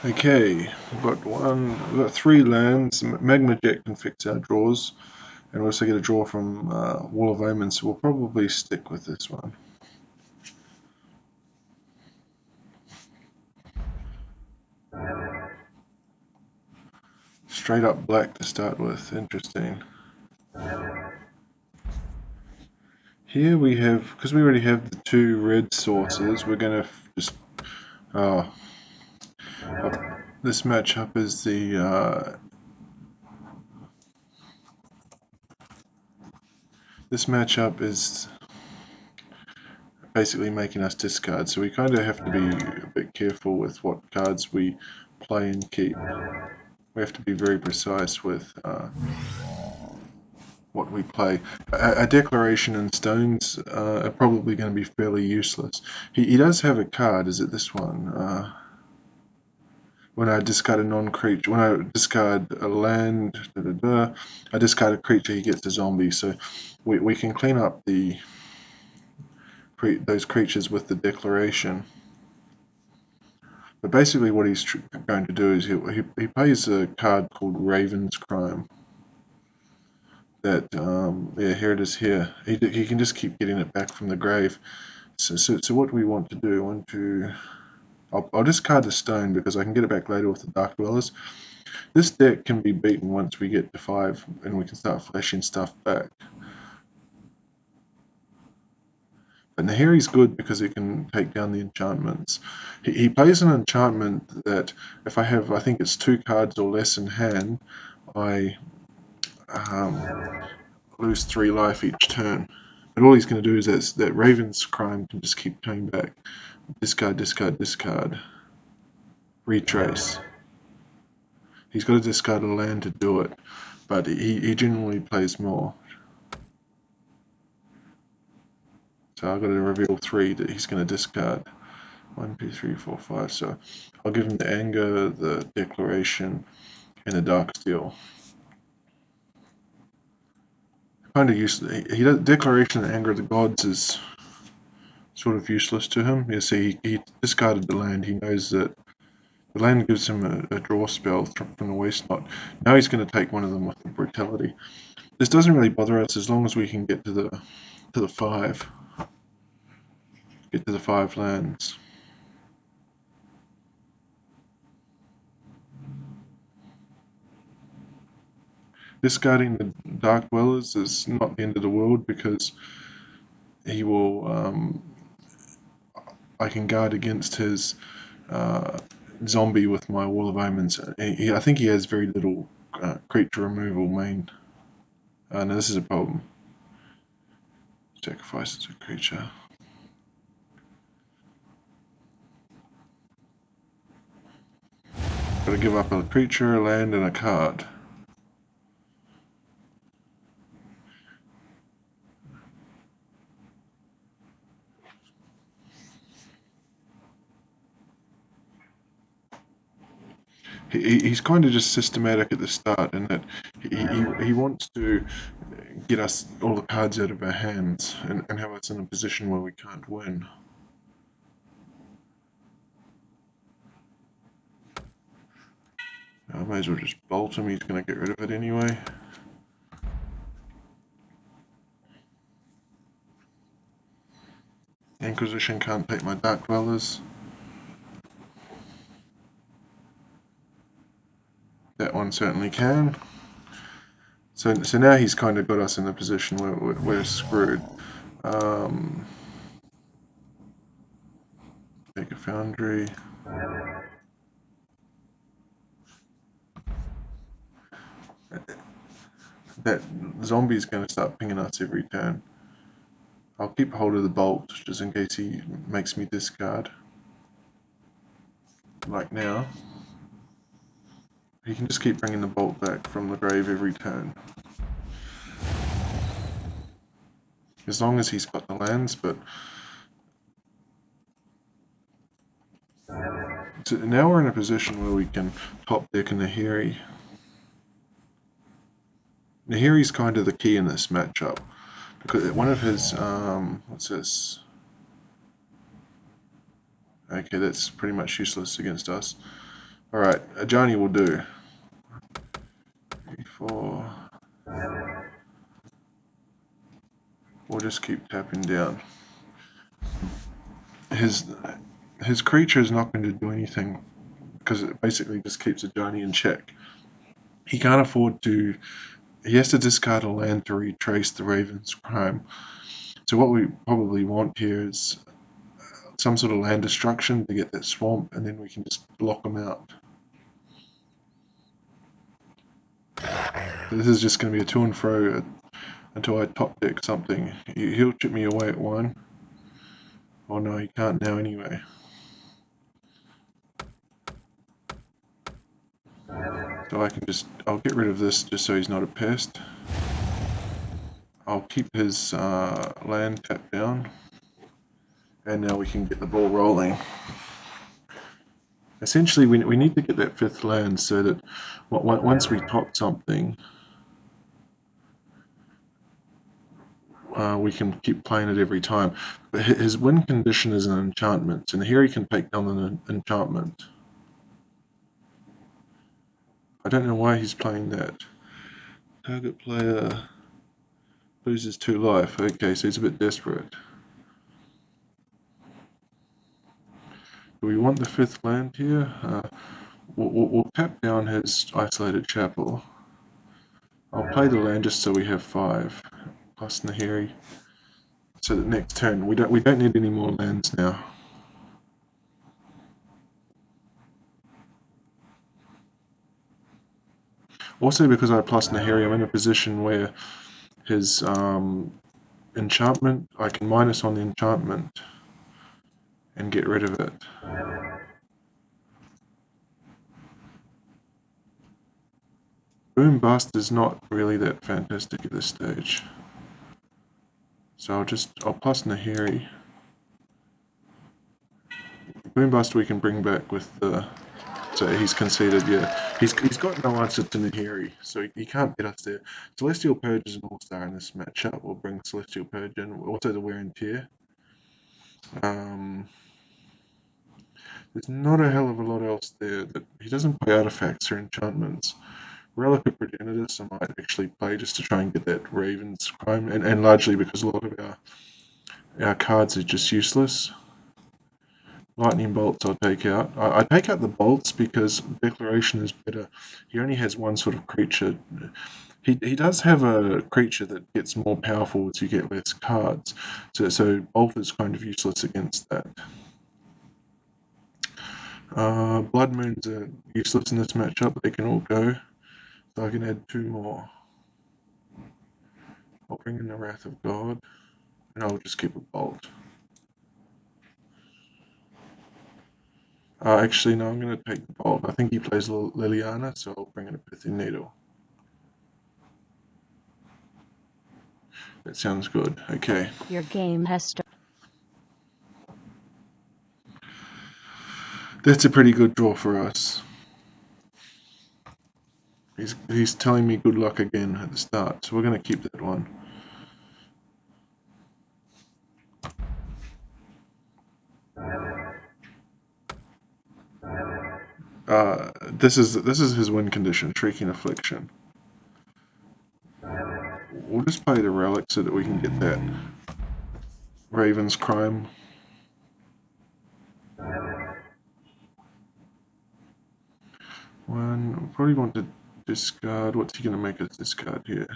Okay, we've got 3 lands. Magma Jet can fix our draws, and we also get a draw from Wall of Omen, so we'll probably stick with this one. Straight up black to start with, interesting. Here we have, because we already have the 2 red sources, we're going to just, this matchup is this matchup is basically making us discard, so we kind of have to be a bit careful with what cards we play and keep. We have to be very precise with what we play. A declaration and stones are probably going to be fairly useless. He does have a card, is it this one? When I discard a non-creature, when I discard a land, I discard a creature, he gets a zombie. So we can clean up those creatures with the declaration. But basically what he's going to do is he plays a card called Raven's Crime. That, yeah, here it is here. He can just keep getting it back from the grave. So what we want to do, I'll discard the stone because I can get it back later with the Dark Dwellers. This deck can be beaten once we get to 5 and we can start flashing stuff back. But Nahiri's good because he can take down the enchantments. He plays an enchantment that if I have, I think it's 2 cards or less in hand, I lose 3 life each turn. But all he's going to do is that Raven's Crime can just keep coming back. Discard, discard, discard. Retrace. He's got to discard a land to do it, but he generally plays more. So I've got to reveal 3 that he's going to discard. 1, 2, 3, 4, 5. So I'll give him the Anger, the Declaration, and the Dark Steel. Kind of useless. He does Declaration and Anger of the Gods is sort of useless to him. You see, he discarded the land. He knows that the land gives him a draw spell from the waste lot. Now he's going to take one of them with the Brutality. This doesn't really bother us as long as we can get to the 5. Get to the 5 lands. Discarding the Dark Dwellers is not the end of the world because he will. I can guard against his zombie with my Wall of Omens. I think he has very little creature removal main. No, this is a problem. Sacrifices a creature. Gotta give up a creature, a land, and a card. He's kind of just systematic at the start in that he wants to get us all the cards out of our hands and have us in a position where we can't win. I may as well just bolt him, he's going to get rid of it anyway. Inquisition can't take my Dark Dwellers. That one certainly can. So now he's kind of got us in a position where we're screwed. Take a Foundry. That zombie's going to start pinging us every turn. I'll keep hold of the bolt just in case he makes me discard. Like now. He can just keep bringing the bolt back from the grave every turn. As long as he's got the lands, but... So now we're in a position where we can top deck a Nahiri. Nahiri's kind of the key in this matchup. Because one of his... what's this? Okay, that's pretty much useless against us. Alright, Ajani will do. 3, 4. We'll just keep tapping down. His creature is not going to do anything because it basically just keeps Ajani in check. He can't afford to. He has to discard a land to retrace the Raven's crime. So what we probably want here is some sort of land destruction to get that swamp, and then we can just block him out. This is just going to be a to and fro until I top deck something. He'll chip me away at 1. Oh no, he can't now anyway. So I'll get rid of this just so he's not a pest. I'll keep his land tapped down. And now we can get the ball rolling. Essentially, we need to get that 5th land so that once we top something, we can keep playing it every time. But his win condition is an enchantment, and here he can take down an enchantment. I don't know why he's playing that. Target player loses 2 life. Okay, so he's a bit desperate. Do we want the 5th land here? We'll tap down his isolated chapel. I'll play the land just so we have 5 plus Nahiri. So that next turn we don't need any more lands now. Also, because I plus Nahiri, I'm in a position where his enchantment, I can minus on the enchantment and get rid of it. Boom Bust is not really that fantastic at this stage. So I'll plus Nahiri. Boom Bust we can bring back with the. So he's conceded, yeah. He's got no answer to Nahiri, so he can't get us there. Celestial Purge is an all-star in this matchup. We'll bring Celestial Purge in. Also the Wear and Tear. There's not a hell of a lot else there. That he doesn't play artifacts or enchantments. Relic of Progenitus I might actually play just to try and get that Raven's crime, and largely because a lot of our cards are just useless. Lightning Bolts I'll take out. I take out the Bolts because Declaration is better. He only has one sort of creature. He does have a creature that gets more powerful as you get less cards. So Bolt is kind of useless against that. Blood Moons are useless in this matchup. They can all go. So I can add 2 more. I'll bring in the Wrath of God. And I'll just keep a Bolt. Actually, no, I'm going to take the Bolt. I think he plays Liliana, so I'll bring in a Pithing Needle. That sounds good. Okay. Your game has started. That's a pretty good draw for us. He's telling me good luck again at the start, so we're going to keep that one. This is his win condition, Shrieking Affliction. We'll just play the relic so that we can get that Raven's Crime. One, we'll probably want to discard. What's he going to make us discard here?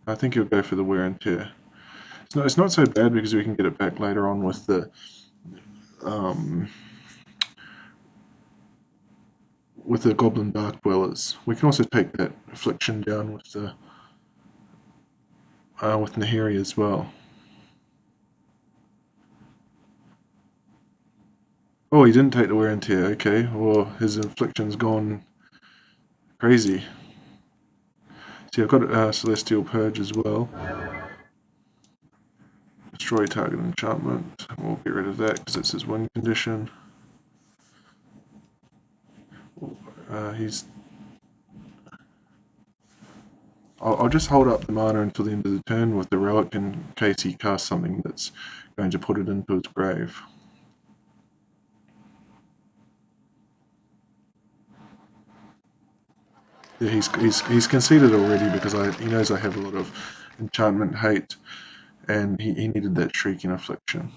I think he'll go for the Wear and Tear. It's not so bad because we can get it back later on with the Goblin Dark Dwellers. We can also take that Affliction down with the with Nahiri as well. Oh, he didn't take the Wear and Tear. Okay, well his Affliction's gone crazy. See, I've got Celestial Purge as well. Destroy target enchantment. We'll get rid of that because it's his win condition. I'll just hold up the mana until the end of the turn with the relic in case he casts something that's going to put it into his grave. Yeah, he's conceded already because he knows I have a lot of enchantment hate, and he needed that Shrieking Affliction.